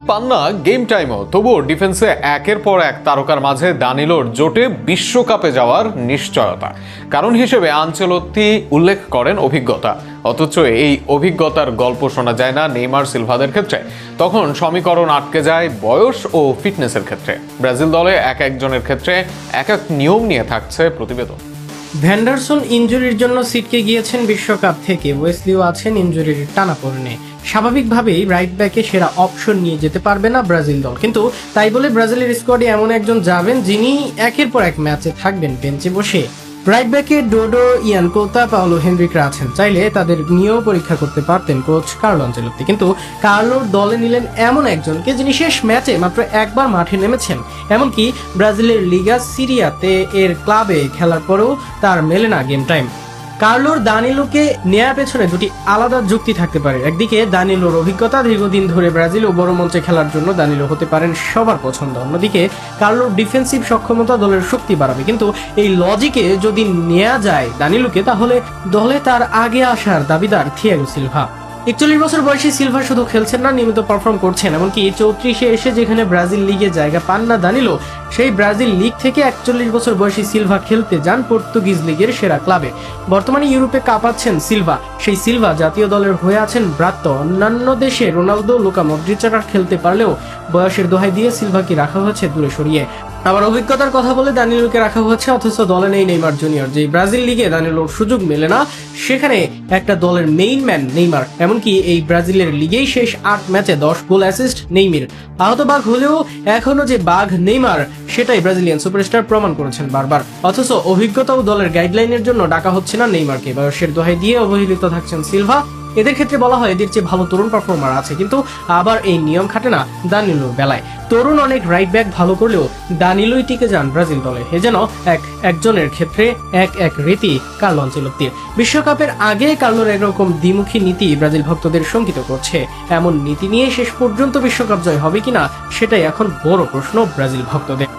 পান্না game টাইমও, তবুও ডিফেন্সে একের পর এক তারকার মাঝে দানিলোর জোটে বিশ্বকাপে যাওয়ার নিশ্চয়তা। কারণ হিসেবে আনচেলত্তি উল্লেখ করেন অভিজ্ঞতা। অথচ এই অভিজ্ঞতার গল্প শোনা যায় না নেইমার সিলভাদের ক্ষেত্রে। তখন সমীকরণ আটকে যায় বয়স ও ফিটনেসের ক্ষেত্রে। ব্রাজিল দলে এক একজনের ক্ষেত্রে এক এক নিয়ম নিয়ে থাকছে প্রতিবেদন। ভ্যান্ডারসন ইনজুরির জন্য ছিটকে গিয়েছেন বিশ্বকাপ থেকে, ওয়েসলিও আছেন ইনজুরির টানাপোড়েনে। স্বাভাবিকভাবেই রাইট ব্যাকে সেরা অপশন নিয়ে যেতে পারবে না ব্রাজিল দল, কিন্তু তাই বলে ব্রাজিলের স্কোয়াডে এমন একজন যাবেন যিনি একের পর এক ম্যাচে থাকবেন বেঞ্চে বসে। রাইট ব্যাকে ডোডো, ইয়ান কোতা, পাওলো হেনরিকরা আছেন। চাইলে তাদের নিয়েও পরীক্ষা করতে পারতেন কোচ কার্লো আনচেলত্তি, কিন্তু কার্লোর দলে নিলেন এমন একজনকে যিনি শেষ ম্যাচে মাত্র একবার মাঠে নেমেছেন। এমনকি ব্রাজিলের লিগা সিরিয়াতে এর ক্লাবে খেলার পরেও তার মেলে না গেম টাইম। কার্লোর দানিলোকে নেয়ার পেছনে দুটি আলাদা যুক্তি থাকতে পারে। একদিকে দানিলোর অভিজ্ঞতা, দীর্ঘদিন ধরে ব্রাজিল ও বড় মঞ্চে খেলার জন্য দানিলো হতে পারেন সবার পছন্দ। অন্যদিকে কার্লোর ডিফেন্সিভ সক্ষমতা দলের শক্তি বাড়াবে। কিন্তু এই লজিকে যদি নেওয়া যায় দানিলোকে, তাহলে দলে তার আগে আসার দাবিদার থিয়াগো সিলভা। 41 বছর বয়সী সিলভা শুধু খেলছেন না, নিয়মিত পারফর্ম করছেন। এমনকি 34-এ এসে যেখানে ব্রাজিল লিগে জায়গা পান না দানিলো, সেই ব্রাজিল লিগ থেকে 41 বছর বয়সী সিলভা খেলতে যান পর্তুগিজ লিগের সেরা ক্লাবে। বর্তমানে ইউরোপে কাঁপাচ্ছেন সিলভা। সেই সিলভা জাতীয় দলের হয়ে আছেন ব্রাত্য। অন্যান্য দেশে রোনালদো, লুকা মদ্রিচরা খেলতে পারলেও বয়সের দোহাই দিয়ে সিলভাকে রাখা হয়েছে দূরে সরিয়ে। আবার অভিজ্ঞতার কথা বলে দানিলোকে রাখা হচ্ছে, অথচ দলে নেই নেইমার জুনিয়র। যে ব্রাজিল লিগে দানিলোর সুযোগ মেলে না, সেখানে একটা দলের মেইন ম্যান নেইমার। এমনকি এই ব্রাজিলের লিগেই শেষ 8 ম্যাচে 10 গোল অ্যাসিস্ট নেইমির। আহত বাঘ হলেও এখনো যে বাঘ নেইমার, সেটাই ব্রাজিলিয়ান সুপারস্টার প্রমাণ করেছেন বারবার। অথচ অভিজ্ঞতা ও দলের গাইডলাইনের জন্য ডাকা হচ্ছে না নেইমারকে। বয়সের দোহাই দিয়ে অবহেলিত থাকছেন সিলভা। এদের ক্ষেত্রে বলা হয় এদের চেয়ে ভালো তরুণ পারফর্মার আছে, কিন্তু আবার এই নিয়ম খাটে না দানিলোর বেলায়। তরুণ অনেক রাইট ব্যাক ভালো করলেও দানিলোই টিকে যান ব্রাজিল দলে। এ যেন একজনের ক্ষেত্রে এক রীতি কার্লো আনচেলত্তির। বিশ্বকাপের আগে কার্লোর একরকম দ্বিমুখী নীতি ব্রাজিল ভক্তদের শঙ্কিত করছে। এমন নীতি নিয়ে শেষ পর্যন্ত বিশ্বকাপ জয় হবে কিনা, সেটাই এখন বড় প্রশ্ন ব্রাজিল ভক্তদের।